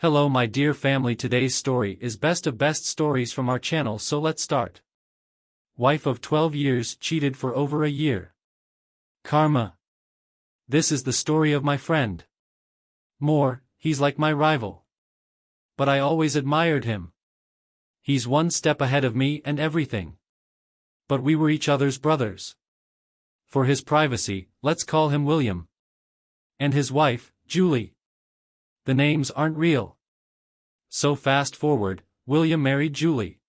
Hello my dear family, today's story is best of best stories from our channel, so let's start. Wife of 12 years cheated for over a year. Karma. This is the story of my friend. He's like my rival. But I always admired him. He's one step ahead of me and everything. But we were each other's brothers. For his privacy, let's call him William. And his wife, Julie. The names aren't real. So fast forward, William married Julie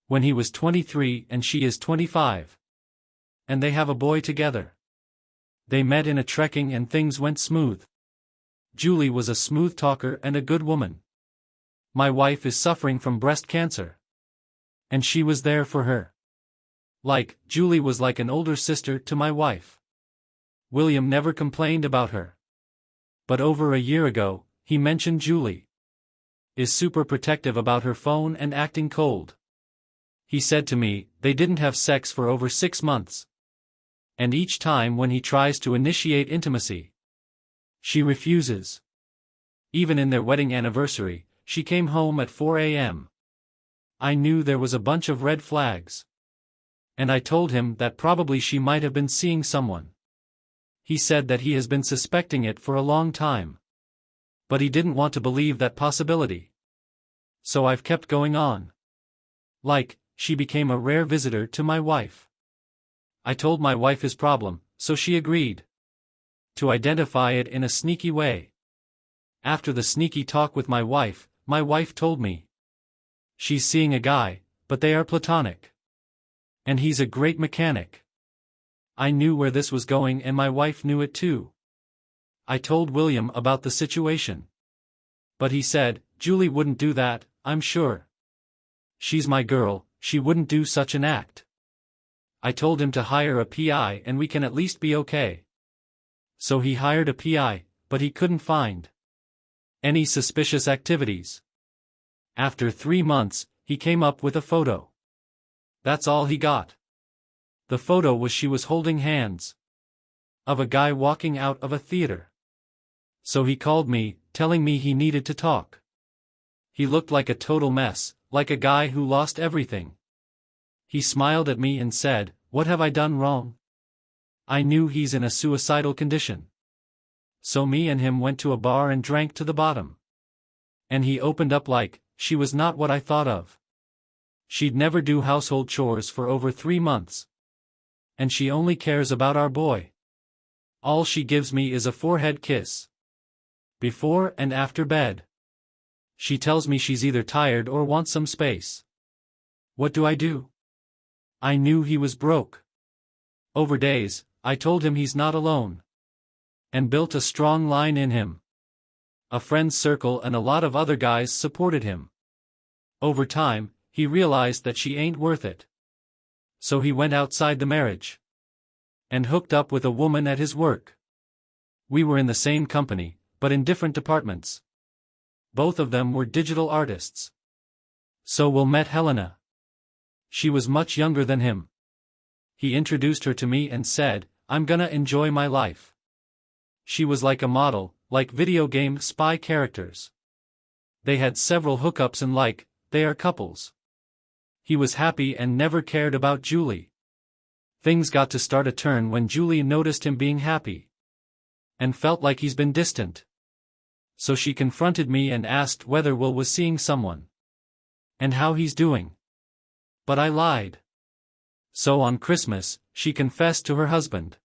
when he was 23 and she is 25. And they have a boy together. They met in a trekking and things went smooth. Julie was a smooth talker and a good woman. My wife is suffering from breast cancer. And she was there for her. Julie was like an older sister to my wife. William never complained about her. But over a year ago, he mentioned Julie is super protective about her phone and acting cold. He said to me, they didn't have sex for over 6 months. And each time when he tries to initiate intimacy, she refuses. Even in their wedding anniversary, she came home at 4 a.m. I knew there was a bunch of red flags. And I told him that probably she might have been seeing someone. He said that he has been suspecting it for a long time. But he didn't want to believe that possibility. So I've kept going on. She became a rare visitor to my wife. I told my wife his problem, so she agreed to identify it in a sneaky way. After the sneaky talk with my wife told me she's seeing a guy, but they are platonic. And he's a great mechanic. I knew where this was going and my wife knew it too. I told William about the situation. But he said, Julie wouldn't do that, I'm sure. She's my girl, she wouldn't do such an act. I told him to hire a PI and we can at least be okay. So he hired a PI, but he couldn't find any suspicious activities. After 3 months, he came up with a photo. That's all he got. The photo was she was holding hands of a guy walking out of a theater. So he called me, telling me he needed to talk. He looked like a total mess, like a guy who lost everything. He smiled at me and said, "What have I done wrong?" I knew he's in a suicidal condition. So me and him went to a bar and drank to the bottom. And he opened up she was not what I thought of. She'd never do household chores for over 3 months. And she only cares about our boy. All she gives me is a forehead kiss. Before and after bed. She tells me she's either tired or wants some space. What do I do? I knew he was broke. Over days, I told him he's not alone. And built a strong line in him. A friend's circle and a lot of other guys supported him. Over time, he realized that she ain't worth it. So he went outside the marriage. And hooked up with a woman at his work. We were in the same company, but in different departments. Both of them were digital artists. So Will met Helena. She was much younger than him. He introduced her to me and said, I'm gonna enjoy my life. She was like a model, like video game spy characters. They had several hookups and they are couples. He was happy and never cared about Julie. Things got to start a turn when Julie noticed him being happy. And felt like he's been distant. So she confronted me and asked whether Will was seeing someone. And how he's doing. But I lied. So on Christmas, she confessed to her husband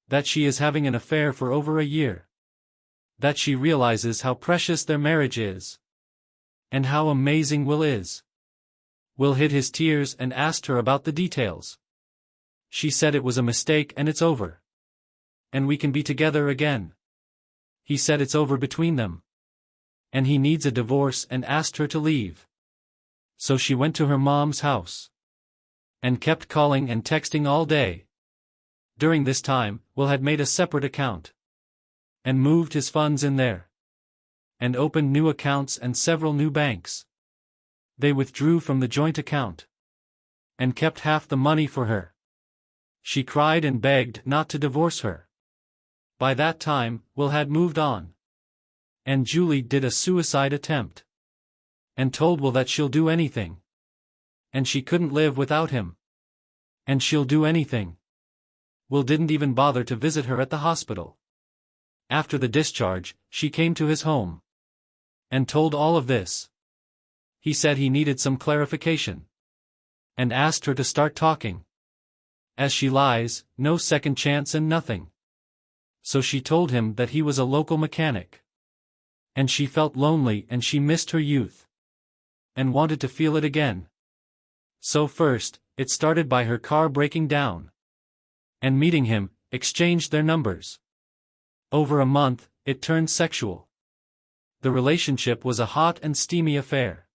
that she is having an affair for over a year. That she realizes how precious their marriage is. And how amazing Will is. Will hid his tears and asked her about the details. She said it was a mistake and it's over. And we can be together again. He said it's over between them. And he needs a divorce and asked her to leave. So she went to her mom's house. And kept calling and texting all day. During this time, Will had made a separate account. And moved his funds in there. And opened new accounts and several new banks. They withdrew from the joint account. And kept half the money for her. She cried and begged not to divorce her. By that time, Will had moved on. And Julie did a suicide attempt. And told Will that she'll do anything. And she couldn't live without him. And she'll do anything. Will didn't even bother to visit her at the hospital. After the discharge, she came to his home. And told all of this. He said he needed some clarification. And asked her to start talking. As she lies, no second chance and nothing. So she told him that he was a local mechanic. And she felt lonely and she missed her youth. And wanted to feel it again. So first, it started by her car breaking down. And meeting him, exchanged their numbers. Over a month, it turned sexual. The relationship was a hot and steamy affair.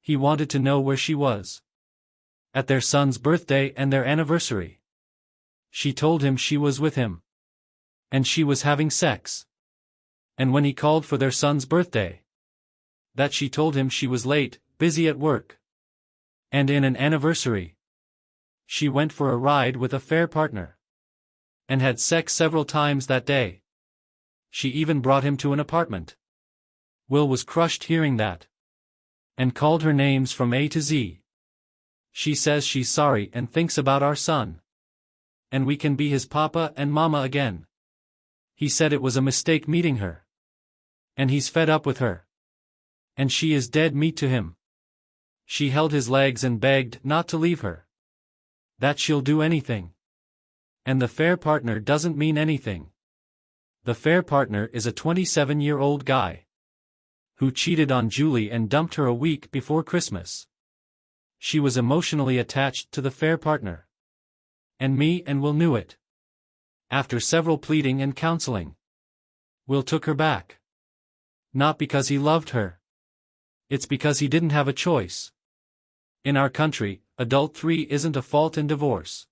He wanted to know where she was. At their son's birthday and their anniversary. She told him she was with him. And she was having sex. And when he called for their son's birthday, that she told him she was late, busy at work. And in an anniversary, she went for a ride with a fair partner. And had sex several times that day. She even brought him to an apartment. Will was crushed hearing that. And called her names from A to Z. She says she's sorry and thinks about our son. And we can be his papa and mama again. He said it was a mistake meeting her. And he's fed up with her. And she is dead meat to him. She held his legs and begged not to leave her. That she'll do anything. And the fair partner doesn't mean anything. The fair partner is a 27-year-old guy. Who cheated on Julie and dumped her a week before Christmas. She was emotionally attached to the fair partner. And me and Will knew it. After several pleading and counseling. Will took her back. Not because he loved her. It's because he didn't have a choice. In our country, adultery isn't a fault in divorce.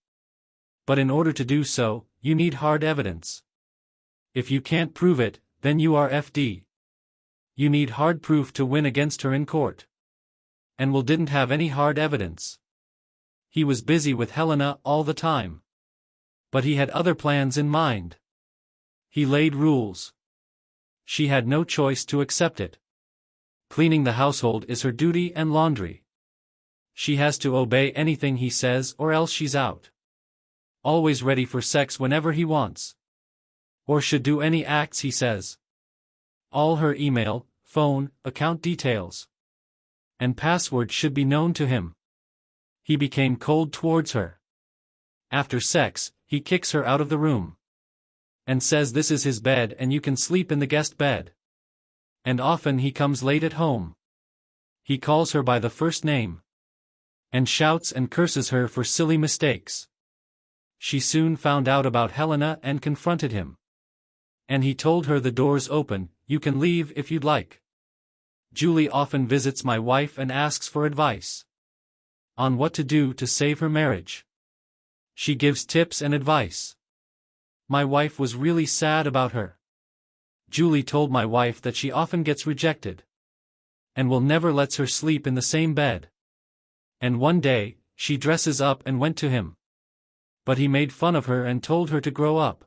But in order to do so, you need hard evidence. If you can't prove it, then you are FD. You need hard proof to win against her in court. And Will didn't have any hard evidence. He was busy with Helena all the time. But he had other plans in mind. He laid rules. She had no choice to accept it. Cleaning the household is her duty and laundry. She has to obey anything he says or else she's out. Always ready for sex whenever he wants. Or should do any acts he says. All her email, phone, account details, and password should be known to him. He became cold towards her. After sex, he kicks her out of the room. And says this is his bed and you can sleep in the guest bed. And often he comes late at home. He calls her by the first name. And shouts and curses her for silly mistakes. She soon found out about Helena and confronted him. And he told her the door's open, you can leave if you'd like. Julie often visits my wife and asks for advice. On what to do to save her marriage. She gives tips and advice. My wife was really sad about her. Julie told my wife that she often gets rejected. And Will never lets her sleep in the same bed. And one day, she dresses up and went to him. But he made fun of her and told her to grow up.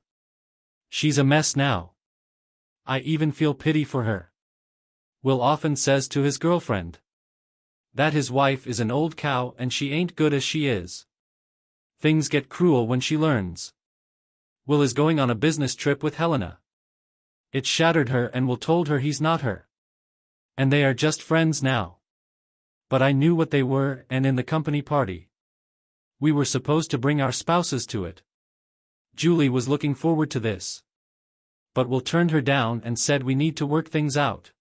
She's a mess now. I even feel pity for her. Will often says to his girlfriend that his wife is an old cow and she ain't good as she is. Things get cruel when she learns. Will is going on a business trip with Helena. It shattered her and Will told her he's not her. And they are just friends now. But I knew what they were and in the company party. We were supposed to bring our spouses to it. Julie was looking forward to this. But Will turned her down and said we need to work things out.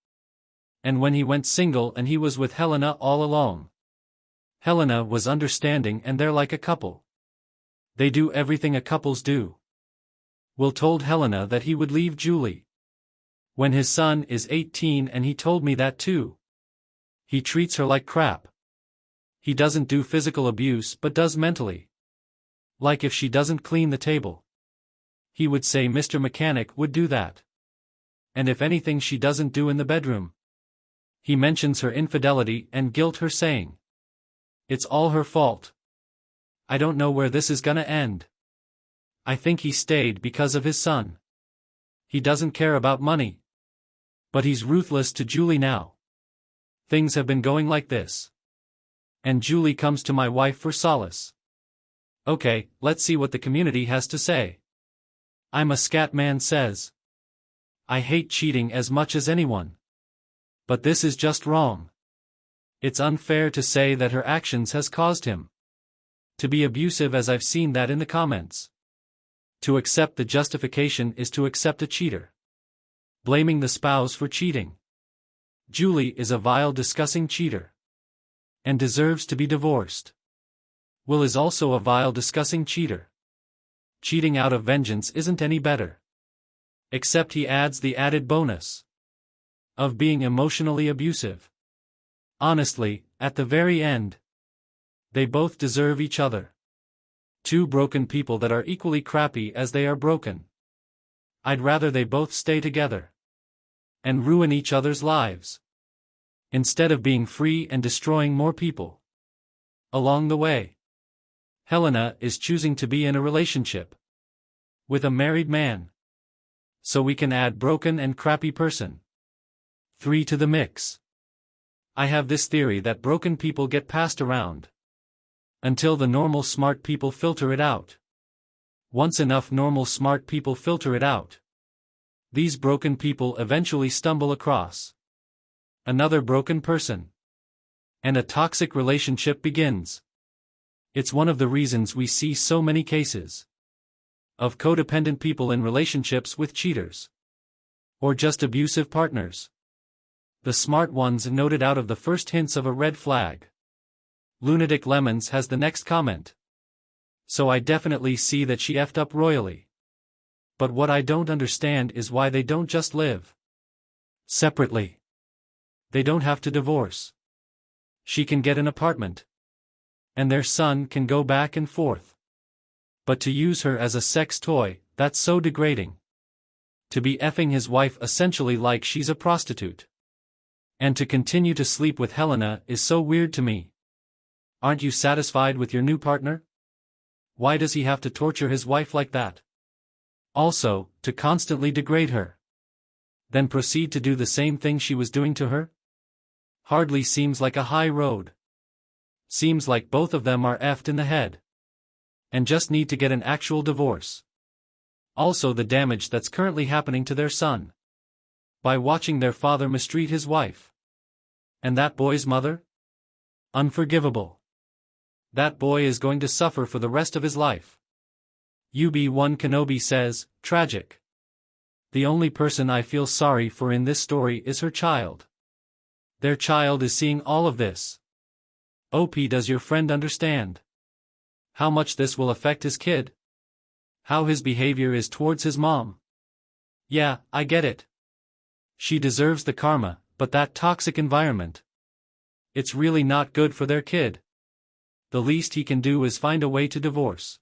And when he went single and he was with Helena all along. Helena was understanding and they're like a couple. They do everything a couples do. Will told Helena that he would leave Julie. When his son is 18 and he told me that too. He treats her like crap. He doesn't do physical abuse but does mentally. Like if she doesn't clean the table. He would say Mr. Mechanic would do that. And if anything she doesn't do in the bedroom. He mentions her infidelity and guilt her saying. It's all her fault. I don't know where this is gonna end. I think he stayed because of his son. He doesn't care about money. But he's ruthless to Julie now. Things have been going like this. And Julie comes to my wife for solace. Okay, let's see what the community has to say. I'm a scat man says. I hate cheating as much as anyone. But this is just wrong. It's unfair to say that her actions has caused him to be abusive, as I've seen that in the comments. To accept the justification is to accept a cheater. Blaming the spouse for cheating. Julie is a vile, disgusting cheater. And deserves to be divorced. Will is also a vile, disgusting cheater. Cheating out of vengeance isn't any better. Except he adds the added bonus of being emotionally abusive. Honestly, at the very end, they both deserve each other. Two broken people that are equally crappy as they are broken. I'd rather they both stay together and ruin each other's lives, instead of being free and destroying more people along the way. Helena is choosing to be in a relationship with a married man. So we can add broken and crappy person 3 to the mix. I have this theory that broken people get passed around until the normal smart people filter it out. Once enough normal smart people filter it out, these broken people eventually stumble across another broken person, and a toxic relationship begins. It's one of the reasons we see so many cases of codependent people in relationships with cheaters, or just abusive partners. The smart ones noted out of the first hints of a red flag. Lunatic Lemons has the next comment. So I definitely see that she effed up royally. But what I don't understand is why they don't just live separately. They don't have to divorce. She can get an apartment, and their son can go back and forth. But to use her as a sex toy, that's so degrading. To be effing his wife essentially like she's a prostitute. And to continue to sleep with Helena is so weird to me. Aren't you satisfied with your new partner? Why does he have to torture his wife like that? Also, to constantly degrade her. Then proceed to do the same thing she was doing to her? Hardly seems like a high road. Seems like both of them are effed in the head. And just need to get an actual divorce. Also the damage that's currently happening to their son. By watching their father mistreat his wife. And that boy's mother? Unforgivable. That boy is going to suffer for the rest of his life. UB1 Kenobi says, tragic. The only person I feel sorry for in this story is her child. Their child is seeing all of this. OP, does your friend understand how much this will affect his kid? How his behavior is towards his mom? Yeah, I get it. She deserves the karma, but that toxic environment. It's really not good for their kid. The least he can do is find a way to divorce.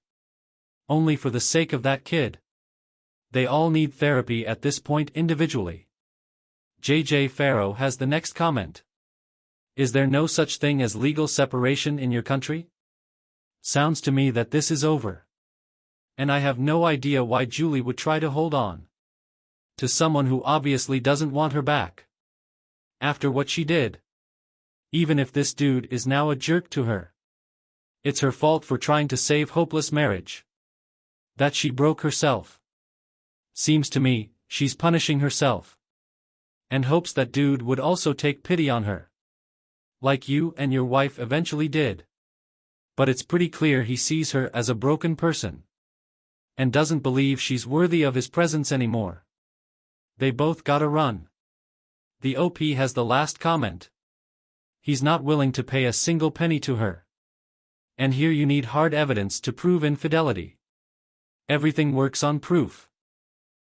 Only for the sake of that kid. They all need therapy at this point individually. JJ Farrow has the next comment. Is there no such thing as legal separation in your country? Sounds to me that this is over. And I have no idea why Julie would try to hold on to someone who obviously doesn't want her back. After what she did. Even if this dude is now a jerk to her. It's her fault for trying to save hopeless marriage. That she broke herself. Seems to me, she's punishing herself. And hopes that dude would also take pity on her. Like you and your wife eventually did. But it's pretty clear he sees her as a broken person. And doesn't believe she's worthy of his presence anymore. They both gotta run. The OP has the last comment. He's not willing to pay a single penny to her. And here you need hard evidence to prove infidelity. Everything works on proof.